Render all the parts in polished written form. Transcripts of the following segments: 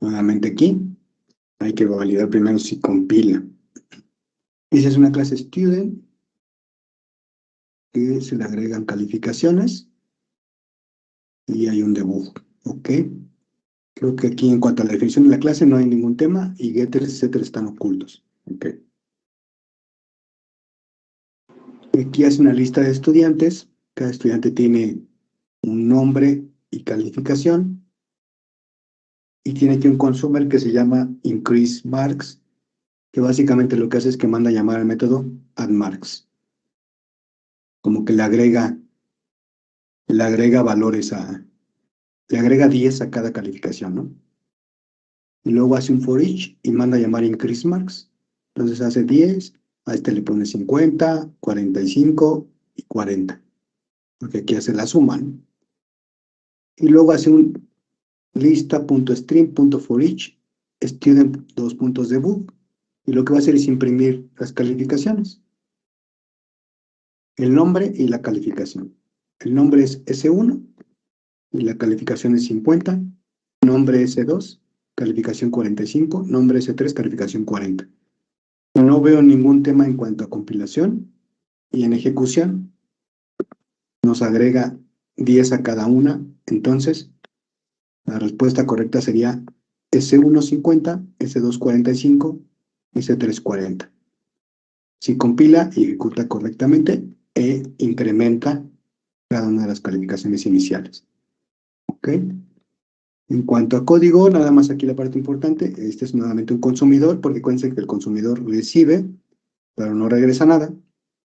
Nuevamente aquí, hay que validar primero si compila. Esa es una clase student, que se le agregan calificaciones, y hay un debug, ¿ok? Creo que aquí en cuanto a la definición de la clase no hay ningún tema, y getters, etcétera, están ocultos, ¿ok? Aquí hace una lista de estudiantes, cada estudiante tiene un nombre y calificación, y tiene aquí un consumer que se llama increaseMarks, que básicamente lo que hace es que manda a llamar al método addMarks, como que le agrega valores le agrega 10 a cada calificación, ¿no? Y luego hace un for each y manda a llamar increaseMarks. Entonces hace 10, a este le pone 50, 45 y 40, porque aquí hace la suma, ¿no? Y luego hace un lista.string.forEach student debug, y lo que va a hacer es imprimir las calificaciones, el nombre y la calificación. El nombre es S1 y la calificación es 50, nombre S2, calificación 45, nombre S3, calificación 40. No veo ningún tema en cuanto a compilación, y en ejecución nos agrega 10 a cada una. Entonces la respuesta correcta sería S1 50, S2 45, S3 40. Si compila y ejecuta correctamente e incrementa cada una de las calificaciones iniciales. ¿Ok? En cuanto a código, nada más aquí la parte importante, este es nuevamente un consumidor, porque acuérdense que el consumidor recibe, pero no regresa nada.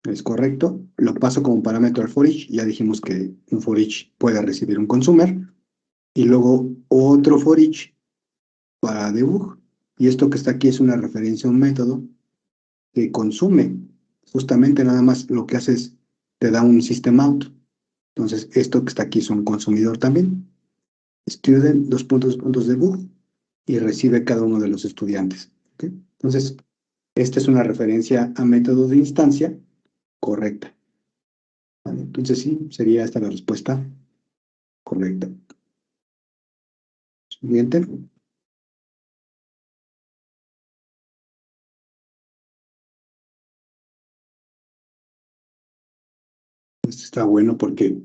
Es correcto. Lo paso como parámetro al for each. Ya dijimos que un for each puede recibir un consumer. Y luego otro for each para debug. Y esto que está aquí es una referencia a un método que consume. Justamente nada más lo que hace es te da un system out. Entonces esto que está aquí es un consumidor también. Student, debug, y recibe cada uno de los estudiantes. ¿Okay? Entonces, esta es una referencia a método de instancia correcta. ¿Vale? Entonces sí, sería esta la respuesta correcta. Siguiente. Este está bueno porque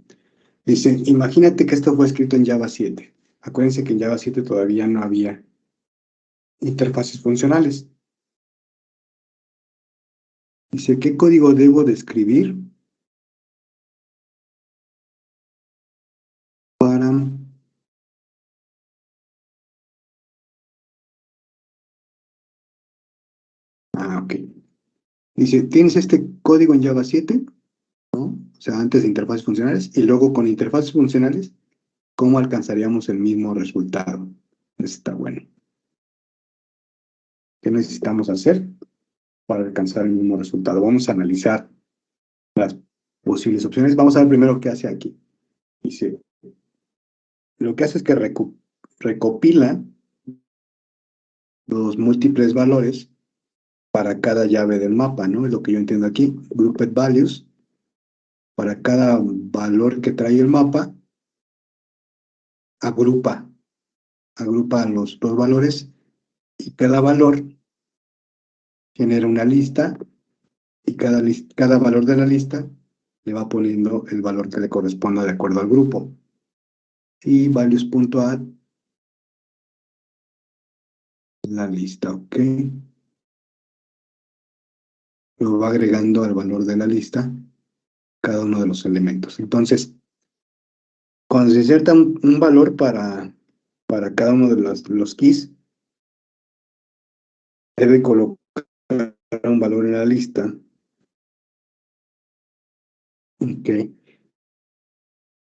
dice, imagínate que esto fue escrito en Java 7. Acuérdense que en Java 7 todavía no había interfaces funcionales. Dice, ¿qué código debo de escribir para... ok. Dice, tienes este código en Java 7, ¿no? O sea, antes de interfaces funcionales, y luego con interfaces funcionales, ¿cómo alcanzaríamos el mismo resultado? Eso está bueno. ¿Qué necesitamos hacer para alcanzar el mismo resultado? Vamos a analizar las posibles opciones. Vamos a ver primero qué hace aquí. Dice, lo que hace es que recopila los múltiples valores para cada llave del mapa, ¿no? Es lo que yo entiendo aquí. Grouped values. Para cada valor que trae el mapa, agrupa los dos valores, y cada valor genera una lista, y cada valor de la lista le va poniendo el valor que le corresponda de acuerdo al grupo. Y values.add la lista, ¿ok? Lo va agregando al valor de la lista cada uno de los elementos. Entonces, cuando se inserta un valor para cada uno de los keys, debe colocar un valor en la lista. Ok.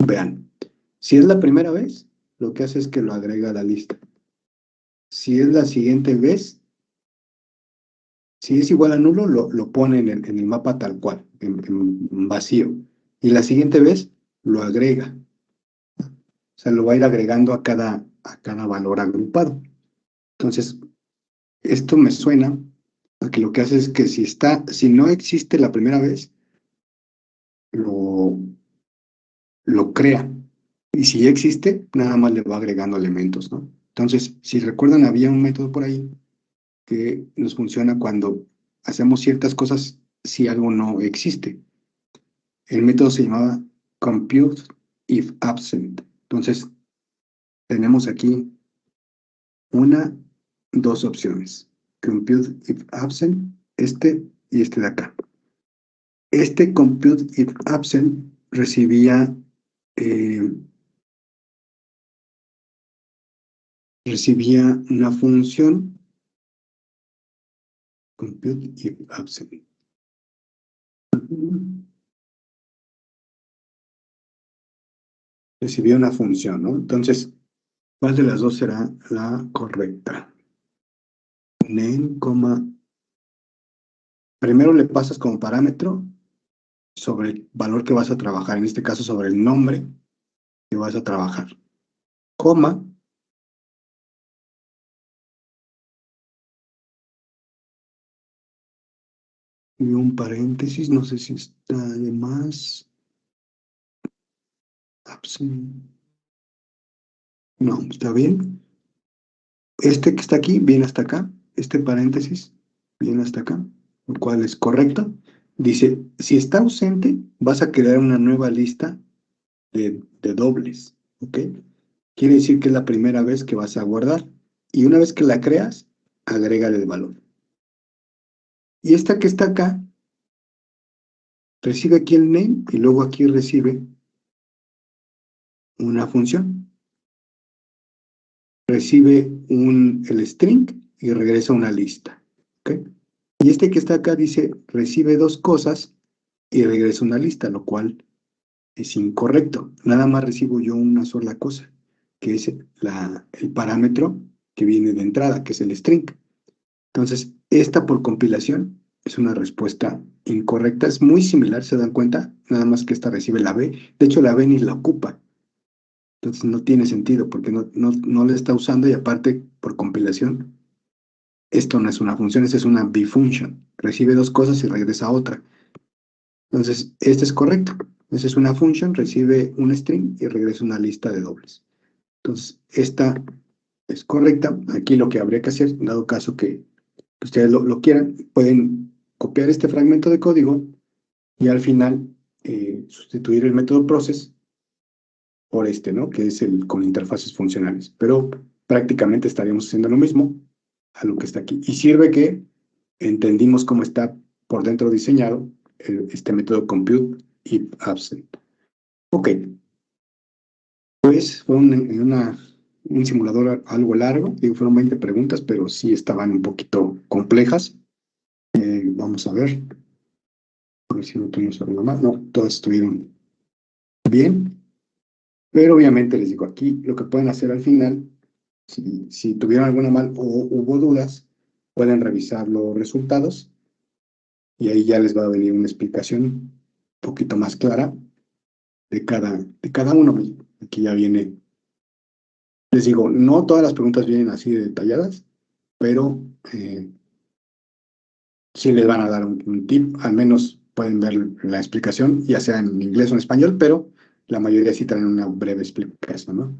Vean, si es la primera vez, lo que hace es que lo agrega a la lista. Si es la siguiente vez, si es igual a nulo, lo pone en el mapa tal cual, en vacío. Y la siguiente vez, lo agrega. O sea, lo va a ir agregando a cada valor agrupado. Entonces, esto me suena a que lo que hace es que si no existe la primera vez, lo crea. Y si ya existe, nada más le va agregando elementos, ¿no? Entonces, si recuerdan, había un método por ahí que nos funciona cuando hacemos ciertas cosas si algo no existe. El método se llamaba compute if absent. Entonces, tenemos aquí dos opciones. Compute if absent, este y este de acá. Este compute if absent recibía una función compute if absent. Recibía una función, ¿no? Entonces, ¿cuál de las dos será la correcta? Name, primero le pasas como parámetro sobre el valor que vas a trabajar, en este caso sobre el nombre que vas a trabajar, coma, y un paréntesis, no sé si está de más. No, está bien. Este que está aquí viene hasta acá, este paréntesis viene hasta acá, lo cual es correcto. Dice, si está ausente, vas a crear una nueva lista de dobles, ¿ok? Quiere decir que es la primera vez que vas a guardar. Y una vez que la creas, agrégale el valor. Y esta que está acá, recibe aquí el name y luego aquí recibe una función. Recibe el string y regresa una lista, ¿ok? Y este que está acá dice, recibe dos cosas y regresa una lista, lo cual es incorrecto. Nada más recibo yo una sola cosa, que es el parámetro que viene de entrada, que es el string. Entonces, esta por compilación es una respuesta incorrecta. Es muy similar, ¿se dan cuenta? Nada más que esta recibe la B. De hecho, la B ni la ocupa. Entonces, no tiene sentido porque no la está usando y aparte, por compilación, esto no es una función, esta es una bifunction. Recibe dos cosas y regresa otra. Entonces, este es correcto. Esta es una function, recibe un string y regresa una lista de dobles. Entonces, esta es correcta. Aquí lo que habría que hacer, dado caso que ustedes lo quieran, pueden copiar este fragmento de código y al final sustituir el método process por este, ¿no? Que es el con interfaces funcionales. Pero prácticamente estaríamos haciendo lo mismo a lo que está aquí. Y sirve que entendimos cómo está por dentro diseñado este método compute if absent. Ok. Pues fue un simulador algo largo, digo, fueron 20 preguntas, pero sí estaban un poquito complejas. Vamos a ver si no tuvimos alguna más. No, todas estuvieron bien, pero obviamente les digo aquí, lo que pueden hacer al final, si tuvieron alguna mal o hubo dudas, pueden revisar los resultados y ahí ya les va a venir una explicación un poquito más clara de cada uno. Aquí ya viene, les digo, no todas las preguntas vienen así de detalladas, pero sí les van a dar un tip, al menos pueden ver la explicación, ya sea en inglés o en español, pero la mayoría sí traen una breve explicación, ¿no?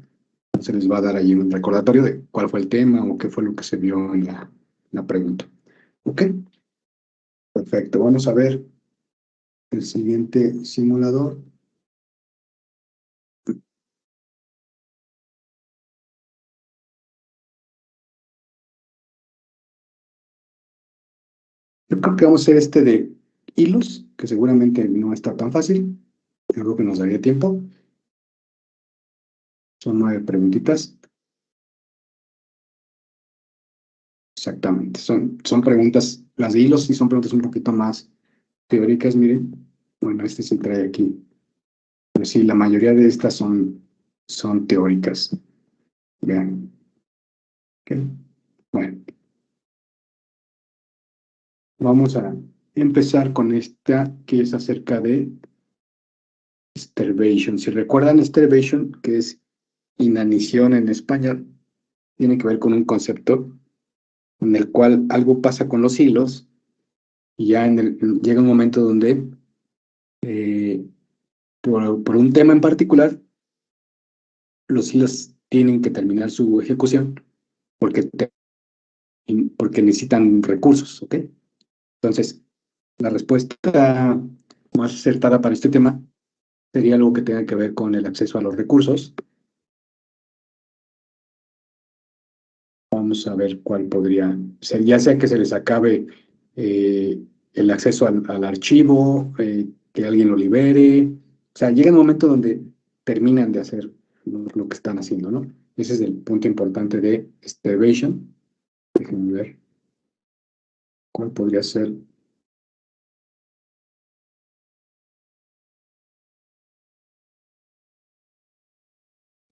Entonces les va a dar ahí un recordatorio de cuál fue el tema o qué fue lo que se vio en la pregunta. ¿Ok? Perfecto. Vamos a ver el siguiente simulador. Yo creo que vamos a hacer este de hilos, que seguramente no está tan fácil. Yo creo que nos daría tiempo. Son 9 preguntitas. Exactamente. Son preguntas, las de hilos sí son preguntas un poquito más teóricas, miren. Bueno, este sí trae aquí. Pero sí, la mayoría de estas son teóricas. Vean. Ok. Bueno, vamos a empezar con esta que es acerca de starvation. Si recuerdan, starvation, que es inanición en español, tiene que ver con un concepto en el cual algo pasa con los hilos y ya llega un momento donde por un tema en particular, los hilos tienen que terminar su ejecución porque, porque necesitan recursos, ¿ok? Entonces, la respuesta más acertada para este tema sería algo que tenga que ver con el acceso a los recursos. Vamos a ver cuál podría ser, ya sea que se les acabe el acceso al archivo, que alguien lo libere. O sea, llega un momento donde terminan de hacer lo que están haciendo, ¿no? Ese es el punto importante de starvation. Déjenme ver cuál podría ser.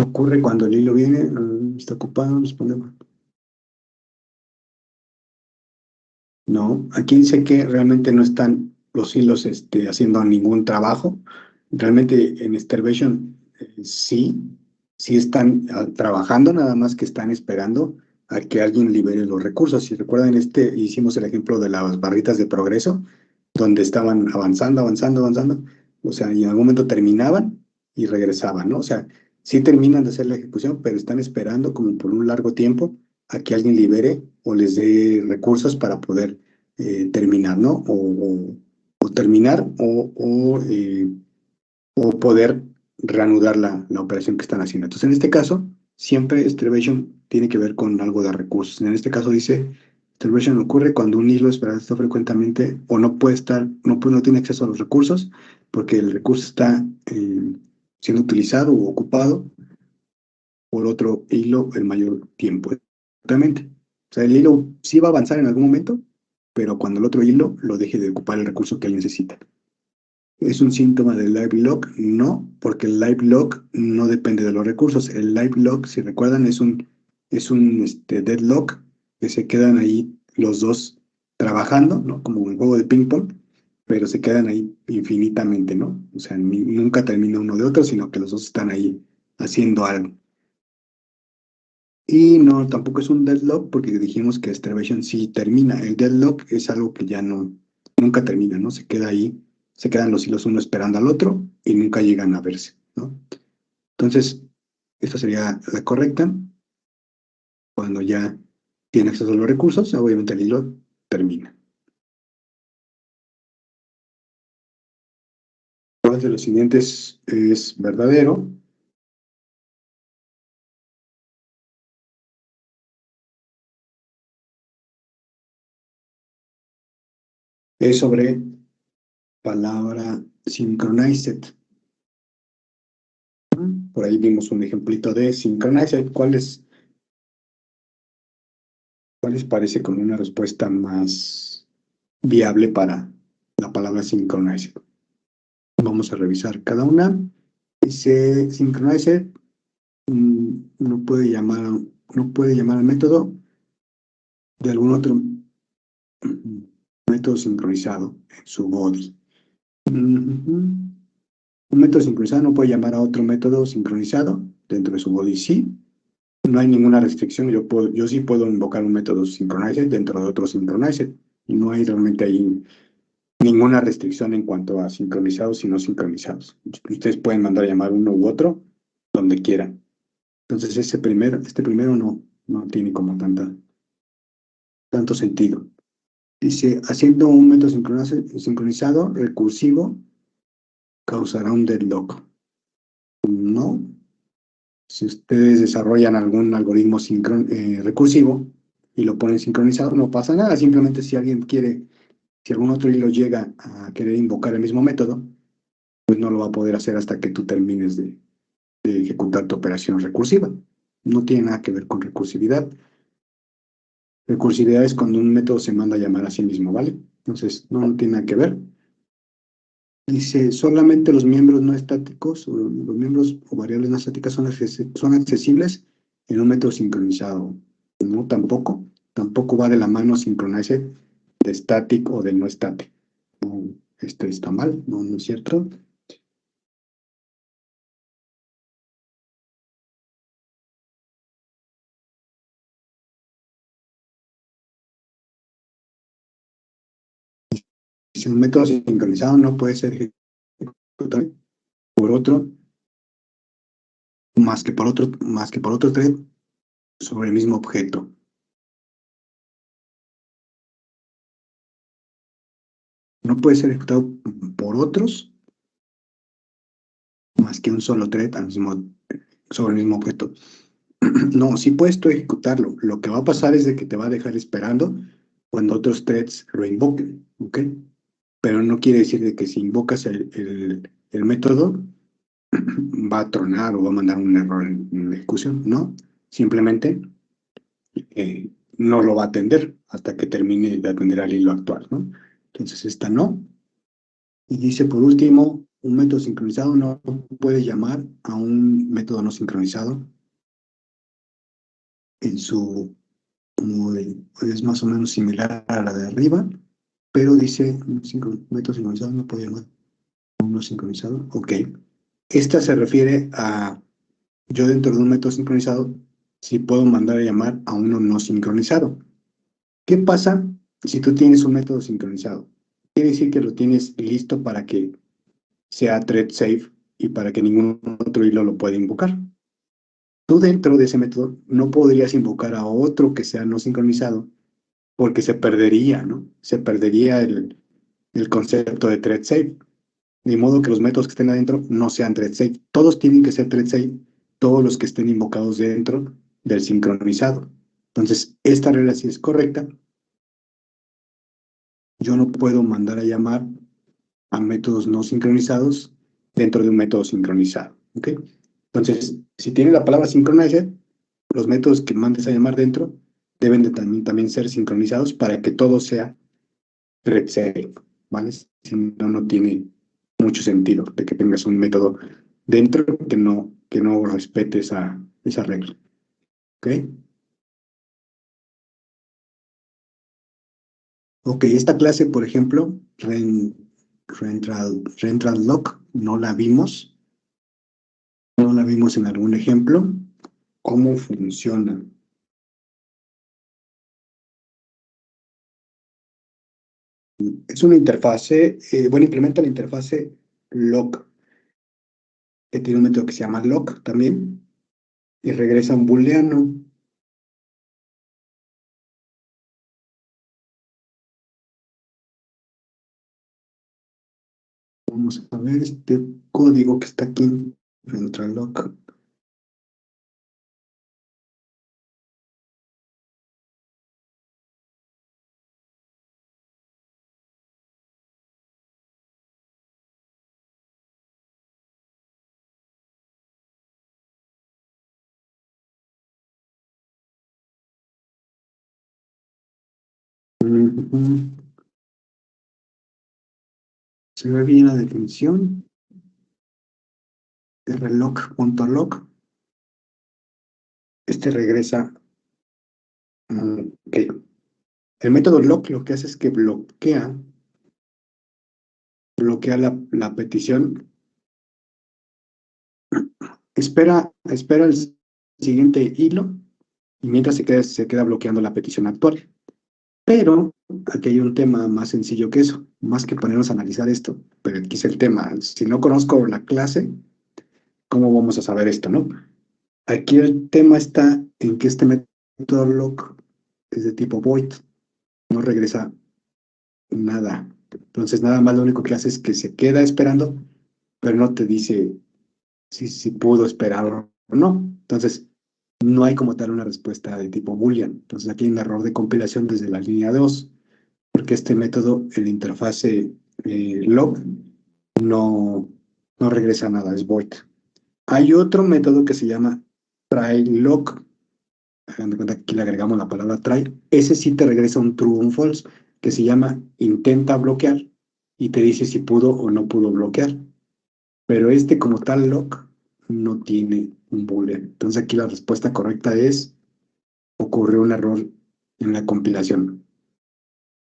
Ocurre cuando el hilo viene, está ocupado, respondemos. No, aquí dice que realmente no están los hilos haciendo ningún trabajo. Realmente en Starvation sí, sí están trabajando, nada más que están esperando a que alguien libere los recursos. Si recuerdan, hicimos el ejemplo de las barritas de progreso, donde estaban avanzando, avanzando, avanzando. O sea, y en algún momento terminaban y regresaban, ¿no? O sea, sí terminan de hacer la ejecución, pero están esperando como por un largo tiempo a que alguien libere o les dé recursos para poder terminar, ¿no? O terminar o poder reanudar la operación que están haciendo. Entonces, en este caso, siempre Starvation tiene que ver con algo de recursos. En este caso dice, Starvation ocurre cuando un hilo esperado está frecuentemente o no puede estar, no tiene acceso a los recursos porque el recurso está siendo utilizado o ocupado por otro hilo el mayor tiempo. Exactamente. O sea, el hilo sí va a avanzar en algún momento, pero cuando el otro hilo lo deje de ocupar el recurso que él necesita. ¿Es un síntoma del live lock? No, porque el live lock no depende de los recursos. El live lock, si recuerdan, es un deadlock que se quedan ahí los dos trabajando, ¿no? Como un juego de ping-pong, pero se quedan ahí infinitamente, ¿no? O sea, nunca termina uno de otro, sino que los dos están ahí haciendo algo. Y no, tampoco es un deadlock porque dijimos que Starvation sí termina. El deadlock es algo que ya nunca termina, ¿no? Se queda ahí, se quedan los hilos uno esperando al otro y nunca llegan a verse, ¿no? Entonces, esta sería la correcta. Cuando ya tiene acceso a los recursos, obviamente el hilo termina. ¿Cuál de los siguientes es verdadero? Es sobre palabra synchronized. Por ahí vimos un ejemplito de synchronized. ¿Cuál les parece como una respuesta más viable para la palabra synchronizer? Vamos a revisar cada una. Dice synchronizer, no puede llamar al método de algún otro método sincronizado en su body. Un método sincronizado no puede llamar a otro método sincronizado dentro de su body. Sí, no hay ninguna restricción. Yo sí puedo invocar un método synchronizer dentro de otro synchronizer y no hay realmente ahí ninguna restricción en cuanto a sincronizados y no sincronizados. Ustedes pueden mandar a llamar uno u otro donde quieran. Entonces, este primero no tiene como tanto sentido. Dice, haciendo un método sincronizado recursivo causará un deadlock. No. Si ustedes desarrollan algún algoritmo recursivo y lo ponen sincronizado, no pasa nada. Simplemente si algún otro hilo llega a querer invocar el mismo método, pues no lo va a poder hacer hasta que tú termines de ejecutar tu operación recursiva. No tiene nada que ver con recursividad. Recursividad es cuando un método se manda a llamar a sí mismo, ¿vale? Entonces, no tiene nada que ver. Dice, solamente los miembros no estáticos o los miembros o variables no estáticas son accesibles en un método sincronizado. No, tampoco va de la mano sincronizar de static o de no static. No, esto está mal, no es cierto. Si un método sincronizado no puede ser ejecutado por otro, más que por otro thread sobre el mismo objeto. No puede ser ejecutado por otros más que un solo thread sobre el mismo objeto. No, sí puedes tú ejecutarlo. Lo que va a pasar es de que te va a dejar esperando cuando otros threads lo invoquen, ¿ok? Pero no quiere decir de que si invocas el método va a tronar o va a mandar un error en la ejecución. No, simplemente no lo va a atender hasta que termine de atender al hilo actual, ¿no? Entonces esta no. Y dice por último, un método sincronizado no puede llamar a un método no sincronizado en su es más o menos similar a la de arriba, pero dice método sincronizado no puede llamar a uno sincronizado. Ok. Esta se refiere a yo dentro de un método sincronizado si puedo mandar a llamar a uno no sincronizado. ¿Qué pasa si tú tienes un método sincronizado? Quiere decir que lo tienes listo para que sea thread safe y para que ningún otro hilo lo pueda invocar. Tú dentro de ese método no podrías invocar a otro que sea no sincronizado porque se perdería, ¿no? Se perdería el concepto de thread safe. De modo que los métodos que estén adentro no sean thread safe. Todos tienen que ser thread safe, todos los que estén invocados dentro del sincronizado. Entonces, esta regla sí es correcta. Yo no puedo mandar a llamar a métodos no sincronizados dentro de un método sincronizado. ¿Ok? Entonces, si tiene la palabra synchronizer, los métodos que mandes a llamar dentro deben de también ser sincronizados para que todo sea thread safe, ¿vale? Si no, no tiene mucho sentido de que tengas un método dentro que no respete esa regla. ¿Ok? Ok, esta clase, por ejemplo, Rentral Lock, no la vimos en algún ejemplo. ¿Cómo funciona? Es una interfase, bueno, implementa la interfase lock, que tiene un método que se llama lock también, y regresa un booleano. Vamos a ver este código que está aquí, Rentral Lock. Se ve bien la definición. Rlock.lock. Este regresa. Ok. El método lock lo que hace es que bloquea la petición, espera el siguiente hilo y mientras se queda bloqueando la petición actual. Pero aquí hay un tema más sencillo que eso, más que ponernos a analizar esto, pero aquí es el tema. Si no conozco la clase, ¿cómo vamos a saber esto, no? Aquí el tema está en que este método lock es de tipo void, no regresa nada. Entonces, nada más lo único que hace es que se queda esperando, pero no te dice si pudo esperar o no. Entonces, no hay como tal una respuesta de tipo Boolean. Entonces, aquí hay un error de compilación desde la línea 2, porque este método, el interfase log, no, no regresa nada, es void. Hay otro método que se llama try-log. Hagan de cuenta que aquí le agregamos la palabra try. Ese sí te regresa un true o un false, que se llama intenta bloquear y te dice si pudo o no pudo bloquear. Pero este como tal log no tiene un boolean. Entonces aquí la respuesta correcta es ocurrió un error en la compilación.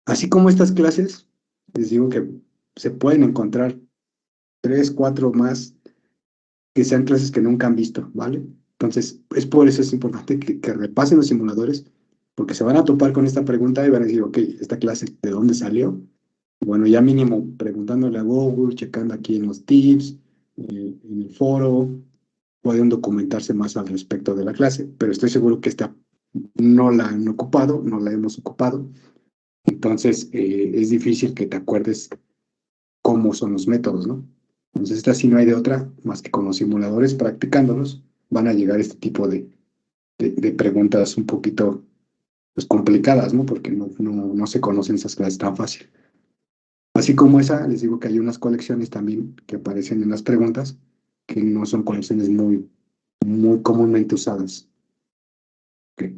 Así como estas clases, les digo que se pueden encontrar 3, 4 más que sean clases que nunca han visto, ¿vale? Entonces, es por eso es importante que repasen los simuladores, porque se van a topar con esta pregunta y van a decir, ok, esta clase, ¿de dónde salió? Bueno, ya mínimo preguntándole a Google, checando aquí en los tips, en el foro, pueden documentarse más al respecto de la clase, pero estoy seguro que esta no la han ocupado, no la hemos ocupado, Entonces, es difícil que te acuerdes cómo son los métodos, ¿no? Entonces, esta sí no hay de otra, más que con los simuladores, practicándolos, van a llegar este tipo de preguntas un poquito pues, complicadas, ¿no? Porque no se conocen esas clases tan fácil. Así como esa, les digo que hay unas colecciones también que aparecen en las preguntas, que no son colecciones muy comúnmente usadas. Ok.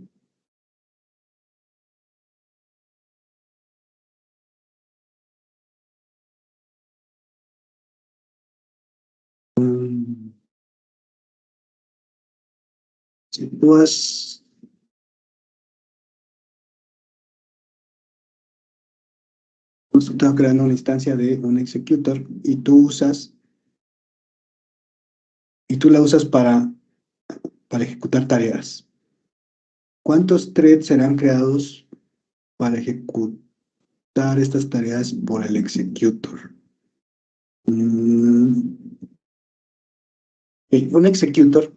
Mm, Si tú has, tú estás creando una instancia de un executor y tú la usas para ejecutar tareas. ¿Cuántos threads serán creados para ejecutar estas tareas por el executor? Mm, un executor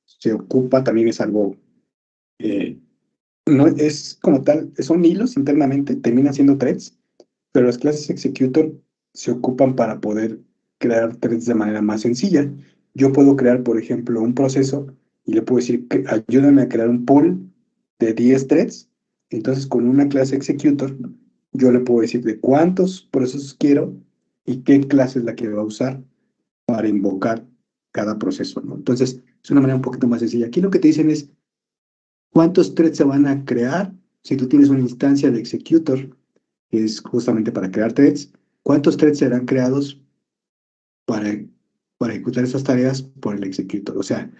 se ocupa, también es algo, eh, no es como tal, son hilos internamente, terminan siendo threads, pero las clases executor se ocupan para poder crear threads de manera más sencilla. Yo puedo crear, por ejemplo, un proceso y le puedo decir que ayúdame a crear un pool de 10 threads. Entonces, con una clase executor, yo le puedo decir de cuántos procesos quiero y qué clases la quiero usar para invocar cada proceso, ¿no? Entonces, es una manera un poquito más sencilla. Aquí lo que te dicen es cuántos threads se van a crear si tú tienes una instancia de executor que es justamente para crear threads. ¿Cuántos threads serán creados para, para ejecutar esas tareas por el executor? O sea,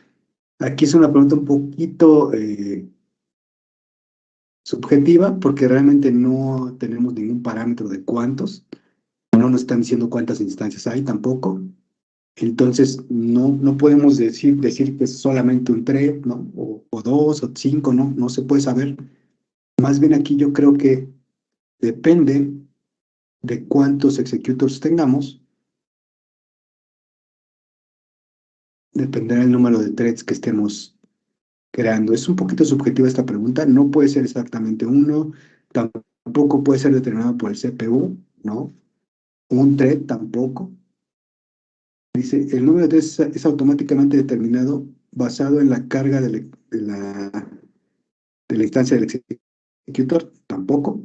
aquí es una pregunta un poquito subjetiva porque realmente no tenemos ningún parámetro de cuántos, no nos están diciendo cuántas instancias hay tampoco. Entonces, no podemos decir que es solamente un thread, ¿no? O dos, o cinco, no se puede saber. Más bien aquí yo creo que depende de cuántos executors tengamos, dependerá el número de threads que estemos creando. Es un poquito subjetiva esta pregunta, no puede ser exactamente uno, tampoco puede ser determinado por el CPU, ¿no? Un thread tampoco. Dice, el número de threads es automáticamente determinado basado en la carga de la instancia del executor, tampoco.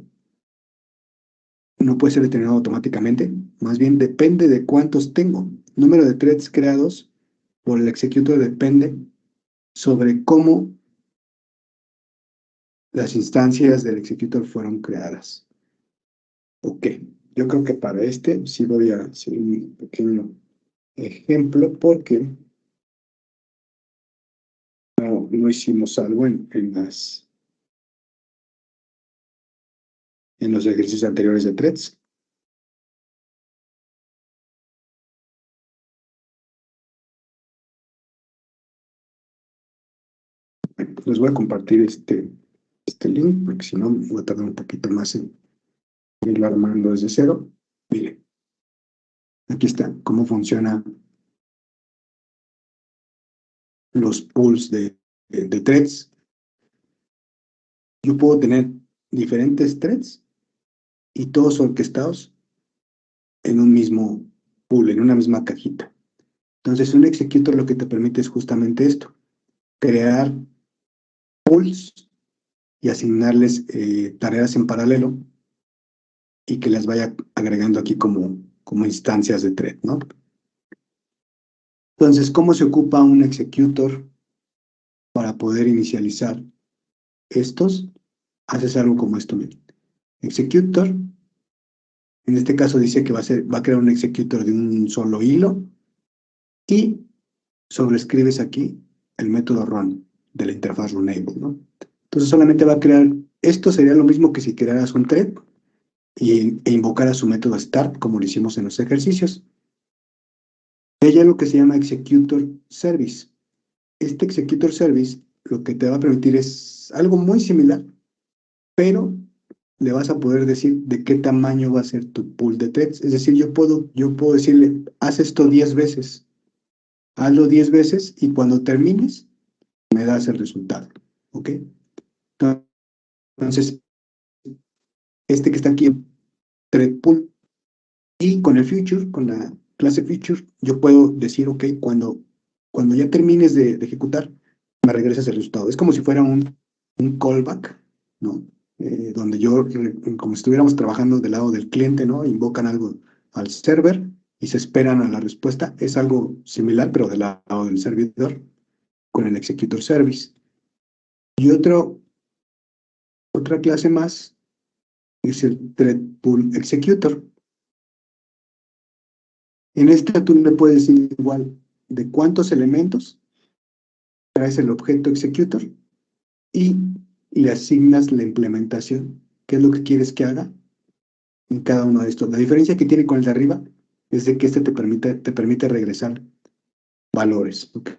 No puede ser determinado automáticamente, más bien depende de cuántos tengo. Número de threads creados por el executor depende sobre cómo las instancias del executor fueron creadas. Ok, yo creo que para este sí voy a hacer un pequeño ejemplo porque no hicimos algo en los ejercicios anteriores de threads. Les voy a compartir este link porque si no voy a tardar un poquito más en irlo armando desde cero. Miren, aquí está cómo funcionan los pools de threads. Yo puedo tener diferentes threads y todos orquestados en un mismo pool, en una misma cajita. Entonces, un executor lo que te permite es justamente esto, crear pools y asignarles tareas en paralelo y que las vaya agregando aquí como instancias de thread, ¿no? Entonces, ¿cómo se ocupa un executor para poder inicializar estos? Haces algo como esto, miren. Executor, en este caso dice que va a crear un executor de un solo hilo y sobrescribes aquí el método run de la interfaz runnable, ¿no? Entonces solamente va a crear, esto sería lo mismo que si crearas un thread e invocaras su método start, como lo hicimos en los ejercicios. Y hay algo que se llama executor service. Este executor service lo que te va a permitir es algo muy similar, pero le vas a poder decir de qué tamaño va a ser tu pool de threads. Es decir, yo puedo decirle, haz esto 10 veces, hazlo 10 veces y cuando termines, me das el resultado. ¿Ok? Entonces, este que está aquí, thread pool. Y con el future, con la clase future, yo puedo decir, ok, cuando ya termines de ejecutar, me regresas el resultado. Es como si fuera un callback, ¿no? Donde como si estuviéramos trabajando del lado del cliente, ¿no? Invocan algo al server y se esperan a la respuesta. Es algo similar, pero del lado del servidor, con el executor service. Y otra clase más es el thread pool executor. En esta tú le puedes decir igual de cuántos elementos traes el objeto executor y le asignas la implementación. ¿Qué es lo que quieres que haga en cada uno de estos? La diferencia que tiene con el de arriba es de que este te permite regresar valores. ¿Okay?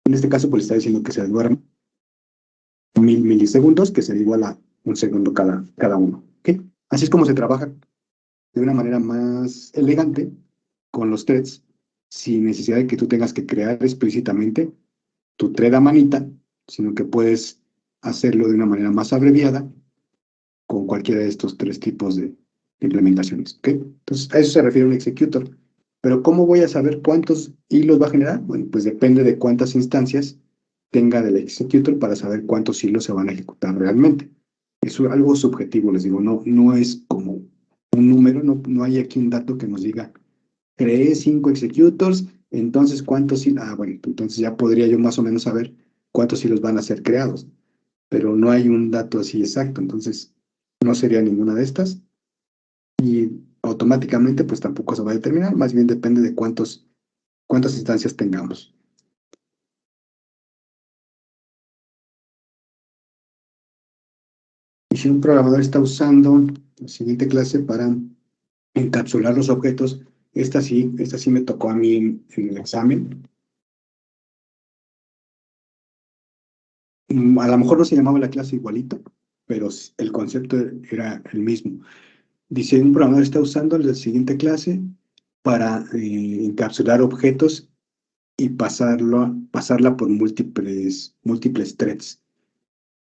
En este caso, pues está diciendo que se duerme 1000 milisegundos, que sería igual a un segundo cada uno. ¿Okay? Así es como se trabaja de una manera más elegante con los threads, sin necesidad de que tú tengas que crear explícitamente tu thread a manita, sino que puedes hacerlo de una manera más abreviada con cualquiera de estos tres tipos de implementaciones. ¿Okay? Entonces, a eso se refiere un executor. Pero ¿cómo voy a saber cuántos hilos va a generar? Bueno, pues depende de cuántas instancias tenga del executor para saber cuántos hilos se van a ejecutar realmente. Es algo subjetivo, les digo, no es como un número, no hay aquí un dato que nos diga, creé 5 executors, entonces ¿cuántos hilos? Ah, bueno, entonces ya podría yo más o menos saber cuántos hilos van a ser creados, pero no hay un dato así exacto, entonces no sería ninguna de estas y automáticamente pues tampoco se va a determinar, más bien depende de cuántas instancias tengamos. Y si un programador está usando la siguiente clase para encapsular los objetos, esta sí me tocó a mí en el examen. A lo mejor no se llamaba la clase igualito, pero el concepto era el mismo. Dice, un programador está usando la siguiente clase para encapsular objetos y pasarla por múltiples threads.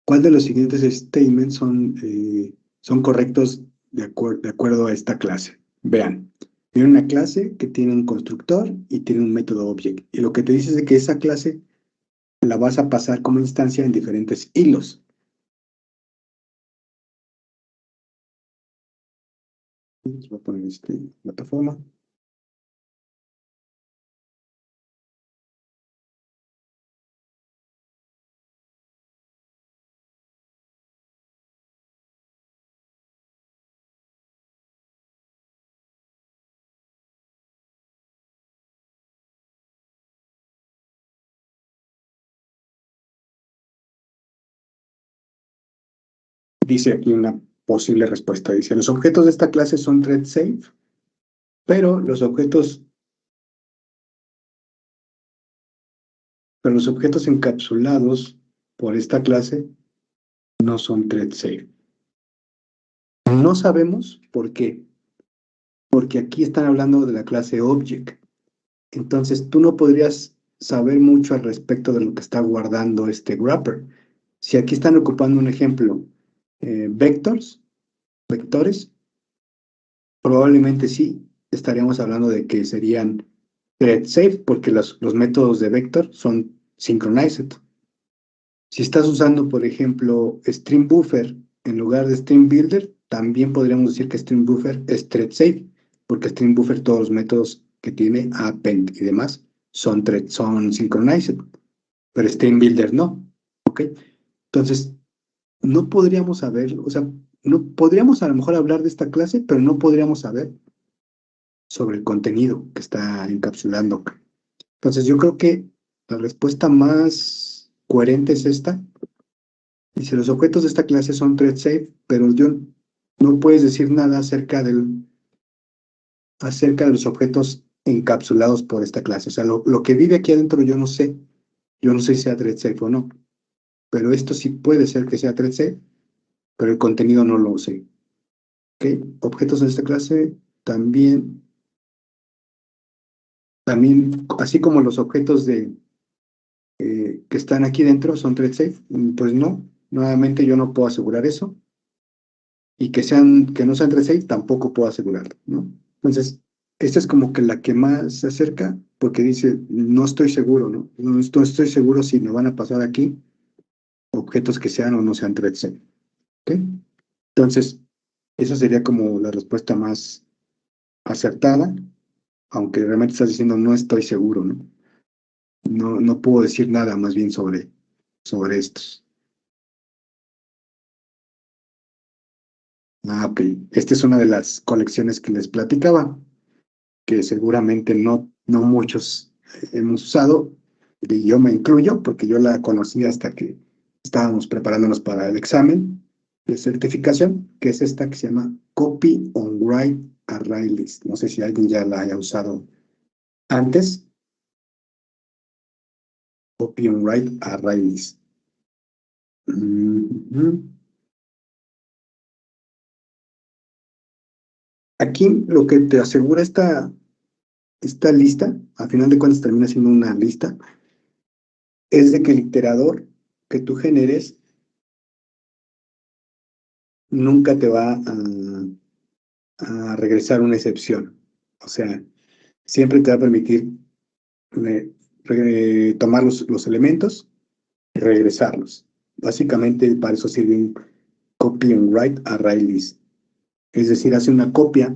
¿Cuál de los siguientes statements son correctos de acuerdo a esta clase? Vean, tiene una clase que tiene un constructor y tiene un método object. Y lo que te dice es de que esa clase la vas a pasar como instancia en diferentes hilos. Voy a poner plataforma. Dice aquí una posible respuesta. Dice, los objetos de esta clase son thread safe, pero los objetos encapsulados por esta clase no son thread safe. No sabemos por qué, porque aquí están hablando de la clase object. Entonces tú no podrías saber mucho al respecto de lo que está guardando este wrapper. Si aquí están ocupando un ejemplo, vectores, probablemente sí estaríamos hablando de que serían thread safe, porque los métodos de vector son synchronized. Si estás usando, por ejemplo, Stream Buffer en lugar de Stream Builder, también podríamos decir que Stream Buffer es thread safe, porque Stream Buffer, todos los métodos que tiene, append y demás, son synchronized, pero Stream Builder no. ¿Ok? Entonces, no podríamos saber, o sea, no podríamos a lo mejor hablar de esta clase, pero no podríamos saber sobre el contenido que está encapsulando. Entonces, yo creo que la respuesta más coherente es esta. Dice, los objetos de esta clase son thread safe, pero no puedes decir nada acerca de los objetos encapsulados por esta clase. O sea, lo que vive aquí adentro yo no sé si sea thread safe o no, pero esto sí puede ser que sea thread safe, pero el contenido no lo sé. ¿Ok? Objetos de esta clase también, así como los objetos que están aquí dentro son thread safe. Pues no, nuevamente yo no puedo asegurar eso. Y que no sean thread safe tampoco puedo asegurarlo, ¿no? Entonces, esta es como que la que más se acerca porque dice, no estoy seguro, ¿no? No estoy seguro si me van a pasar aquí objetos que sean o no sean thread safe, ¿ok? Entonces, esa sería como la respuesta más acertada, aunque realmente estás diciendo no estoy seguro, ¿no? No puedo decir nada más bien sobre estos. Ah, ok. Esta es una de las colecciones que les platicaba, que seguramente no muchos hemos usado, y yo me incluyo, porque yo la conocí hasta que estábamos preparándonos para el examen de certificación, que es esta que se llama Copy on Write Array List. No sé si alguien ya la haya usado antes. Copy on Write Array List. Mhm. Aquí lo que te asegura esta lista, al final de cuentas termina siendo una lista, es de que el iterador que tú generes nunca te va a regresar una excepción. O sea, siempre te va a permitir tomar los elementos y regresarlos. Básicamente para eso sirve un copy and write array list. Es decir, hace una copia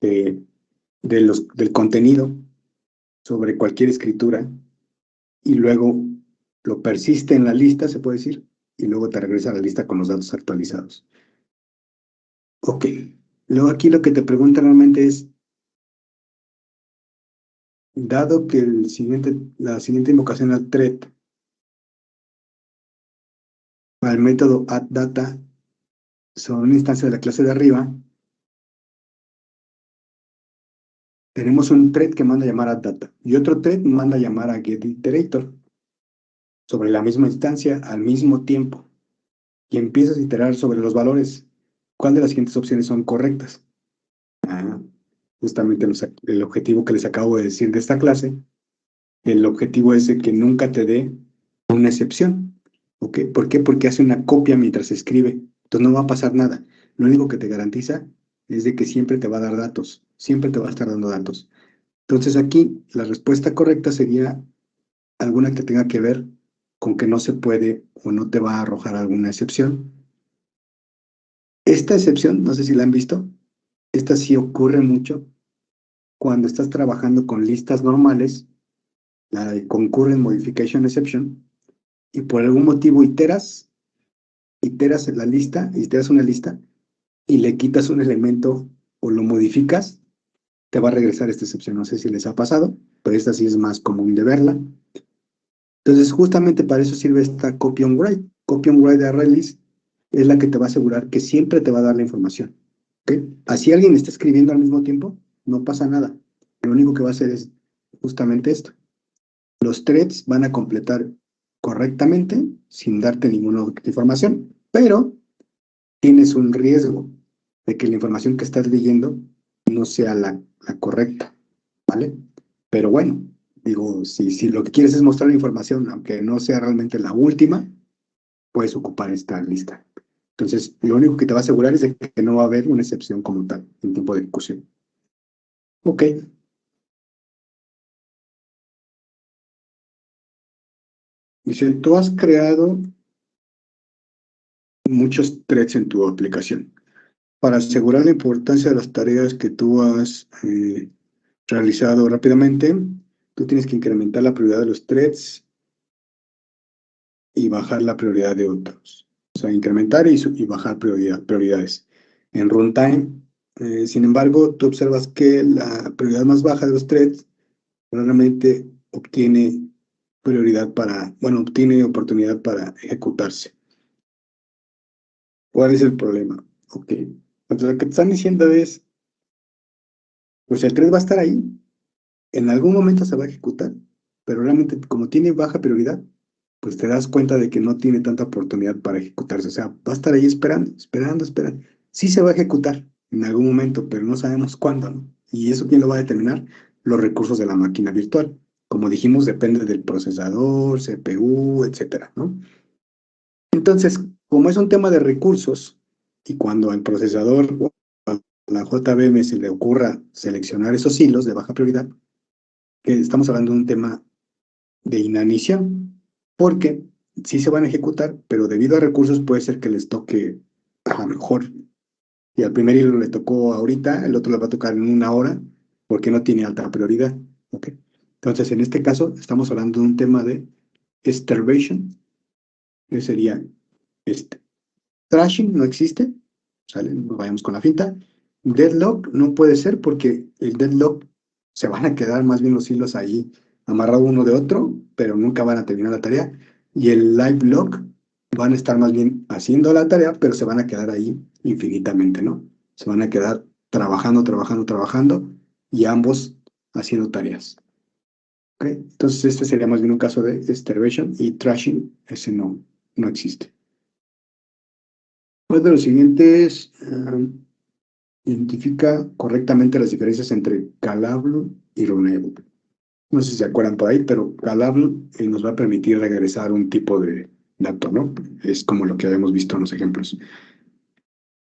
de, del contenido sobre cualquier escritura y luego lo persiste en la lista, se puede decir, y luego te regresa a la lista con los datos actualizados. Ok. Luego aquí lo que te pregunta realmente es, dado que la siguiente invocación al thread, al método addData, son una instancia de la clase de arriba, tenemos un thread que manda a llamar addData y otro thread manda a llamar a getIterator sobre la misma instancia al mismo tiempo y empiezas a iterar sobre los valores. ¿Cuál de las siguientes opciones son correctas? Ah, justamente el objetivo que les acabo de decir de esta clase, el objetivo es de que nunca te dé una excepción. ¿Ok? ¿Por qué? Porque hace una copia mientras se escribe. Entonces no va a pasar nada. Lo único que te garantiza es de que siempre te va a dar datos. Siempre te va a estar dando datos. Entonces aquí la respuesta correcta sería alguna que tenga que ver con que no se puede o no te va a arrojar alguna excepción. Esta excepción, no sé si la han visto, esta sí ocurre mucho cuando estás trabajando con listas normales, la de concurrent modification exception, y por algún motivo iteras en la lista, iteras una lista y le quitas un elemento o lo modificas, te va a regresar esta excepción. No sé si les ha pasado, pero esta sí es más común de verla. Entonces, justamente para eso sirve esta copy on write. Copy on write de array list es la que te va a asegurar que siempre te va a dar la información. ¿Okay? Así alguien está escribiendo al mismo tiempo, no pasa nada. Lo único que va a hacer es justamente esto. Los threads van a completar correctamente sin darte ninguna información, pero tienes un riesgo de que la información que estás leyendo no sea la correcta, ¿vale? Pero bueno, digo, si lo que quieres es mostrar la información, aunque no sea realmente la última, puedes ocupar esta lista. Entonces, lo único que te va a asegurar es de que no va a haber una excepción como tal en tiempo de ejecución. Ok. Dice, tú has creado muchos threads en tu aplicación. Para asegurar la importancia de las tareas que tú has realizado rápidamente, tú tienes que incrementar la prioridad de los threads y bajar la prioridad de otros. O sea, incrementar y bajar prioridades. En runtime, sin embargo, tú observas que la prioridad más baja de los threads realmente obtiene obtiene oportunidad para ejecutarse. ¿Cuál es el problema? Ok. Entonces, lo que te están diciendo es, pues el thread va a estar ahí, en algún momento se va a ejecutar, pero realmente como tiene baja prioridad, pues te das cuenta de que no tiene tanta oportunidad para ejecutarse. O sea, va a estar ahí esperando. Sí se va a ejecutar en algún momento, pero no sabemos cuándo, ¿no? Y eso quién lo va a determinar, los recursos de la máquina virtual. Como dijimos, depende del procesador, CPU, etcétera, ¿no? Entonces, como es un tema de recursos, y cuando el procesador o a la JVM se le ocurra seleccionar esos hilos de baja prioridad, que estamos hablando de un tema de inanición, porque sí se van a ejecutar, pero debido a recursos puede ser que les toque a lo mejor, y al primer hilo le tocó ahorita, el otro le va a tocar en 1 hora, porque no tiene alta prioridad, ¿ok? Entonces, en este caso, estamos hablando de un tema de starvation, que sería este. Thrashing no existe, ¿sale? No vayamos con la finta. Deadlock no puede ser porque el deadlock se van a quedar más bien los hilos ahí amarrados uno de otro, pero nunca van a terminar la tarea. Y el live lock van a estar más bien haciendo la tarea, pero se van a quedar ahí infinitamente, ¿no? Se van a quedar trabajando, trabajando, trabajando y ambos haciendo tareas. ¿Ok? Entonces este sería más bien un caso de starvation y thrashing, ese no existe. ¿Cuál de los siguientes identifica correctamente las diferencias entre Calable y Runnable? No sé si se acuerdan por ahí, pero Calable nos va a permitir regresar un tipo de dato, ¿no? Es como lo que habíamos visto en los ejemplos.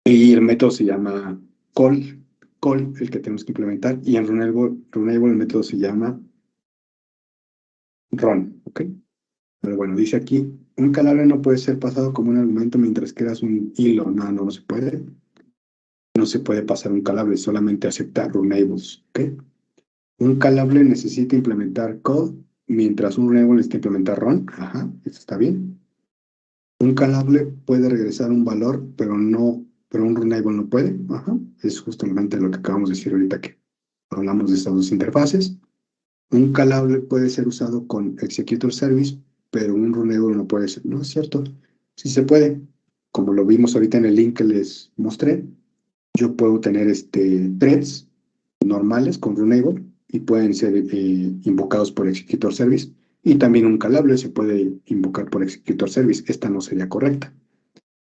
Y el método se llama call, el que tenemos que implementar, y en Runnable el método se llama run, ¿ok? Pero bueno, dice aquí, un calable no puede ser pasado como un argumento mientras creas un hilo. No se puede. No se puede pasar un calable, solamente acepta runnables, ¿ok? Un calable necesita implementar code, mientras un runnable necesita implementar run. Ajá, eso está bien. Un calable puede regresar un valor, pero un runnable no puede. Ajá, es justamente lo que acabamos de decir ahorita que hablamos de estas dos interfaces. Un calable puede ser usado con executor service, pero un runnable no puede ser. No es cierto. Sí se puede. Como lo vimos ahorita en el link que les mostré, yo puedo tener threads normales con Runnable y pueden ser invocados por Executor Service. Y también un calable se puede invocar por Executor Service. Esta no sería correcta.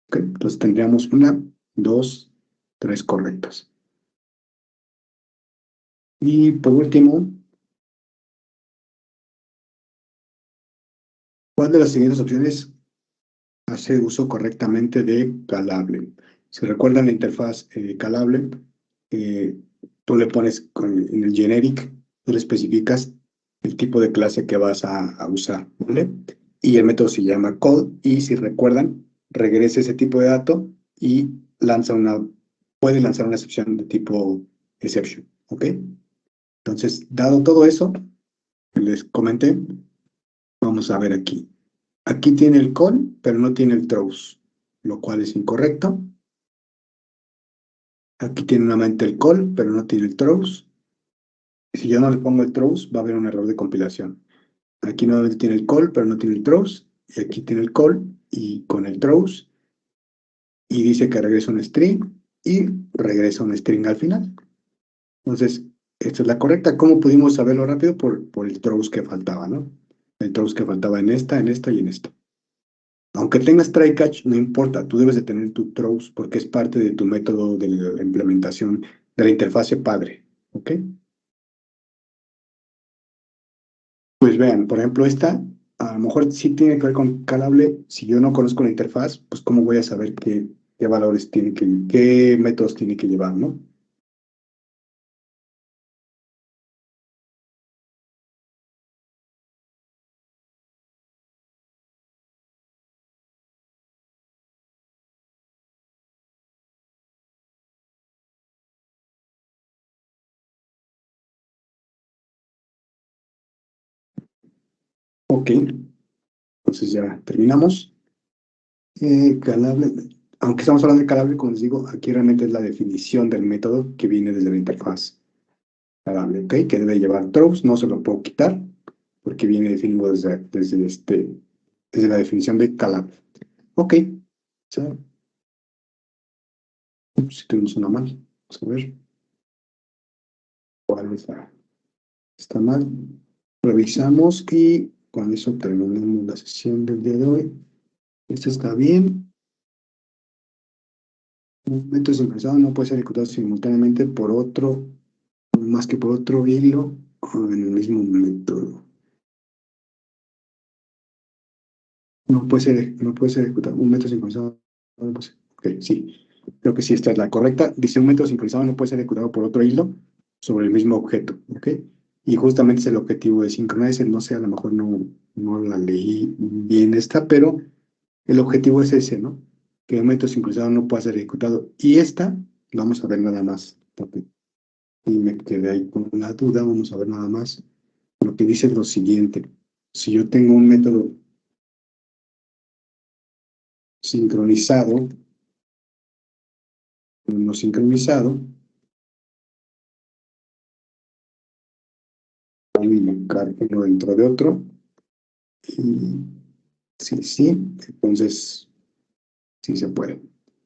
¿Okay? Entonces tendríamos 1, 2, 3 correctas. Y por último, ¿cuál de las siguientes opciones hace uso correctamente de calable? Si recuerdan la interfaz calable, eh, tú le pones en el generic, tú le especificas el tipo de clase que vas a usar, ¿vale? Y el método se llama call, y si recuerdan, regresa ese tipo de dato y puede lanzar una excepción de tipo exception, ¿ok? Entonces, dado todo eso que les comenté, vamos a ver aquí. Aquí tiene el call, pero no tiene el throws, lo cual es incorrecto. Aquí tiene nuevamente el call, pero no tiene el throws. Si yo no le pongo el throws, va a haber un error de compilación. Aquí nuevamente tiene el call, pero no tiene el throws. Y aquí tiene el call y con el throws. Y dice que regresa un string y regresa un string al final. Entonces, esta es la correcta. ¿Cómo pudimos saberlo rápido? Por el throws que faltaba, ¿no? El throws que faltaba en esta y en esta. Aunque tengas try catch, no importa, tú debes de tener tu throws porque es parte de tu método de la implementación de la interfase padre, ¿ok? Pues vean, por ejemplo, esta a lo mejor sí tiene que ver con calable. Si yo no conozco la interfaz, pues cómo voy a saber qué valores qué métodos tiene que llevar, ¿no? Ok, entonces ya terminamos. Calable, aunque estamos hablando de calable, como les digo, aquí realmente es la definición del método que viene desde la interfaz calable, ¿ok? Que debe llevar throws, no se lo puedo quitar porque viene definido desde la definición de calable. Ok, so, si tuvimos una mal, vamos a ver cuál está mal. Revisamos y con eso terminamos la sesión del día de hoy. Esto está bien. Un método sincronizado no puede ser ejecutado simultáneamente por otro, más que por otro hilo en el mismo método. no puede ser ejecutado. Un método sincronizado no puede ser. Ok, sí. Creo que sí, esta es la correcta. Dice, un método sincronizado no puede ser ejecutado por otro hilo sobre el mismo objeto. ¿Ok? Y justamente es el objetivo de Synchronizer. No sé, a lo mejor no la leí bien esta, pero el objetivo es ese, ¿no? Que un método sincronizado no pueda ser ejecutado. Y esta, vamos a ver nada más, porque y me quedé ahí con una duda. Vamos a ver nada más. Lo que dice es lo siguiente. Si yo tengo un método sincronizado, no sincronizado, voy a marcar uno dentro de otro, y sí, entonces sí se puede.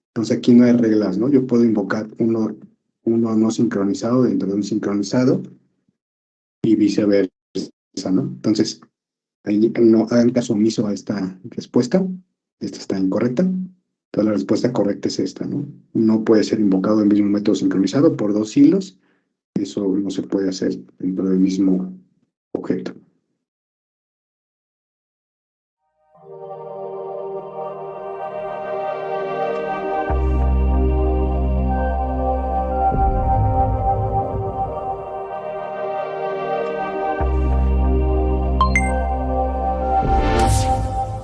Entonces aquí no hay reglas, ¿no? Yo puedo invocar uno no sincronizado dentro de un sincronizado y viceversa, ¿no? Entonces, ahí no hagan caso omiso a esta respuesta. Esta está incorrecta. Entonces la respuesta correcta es esta, ¿no? No puede ser invocado el mismo método sincronizado por dos hilos. Eso no se puede hacer dentro del mismo objeto.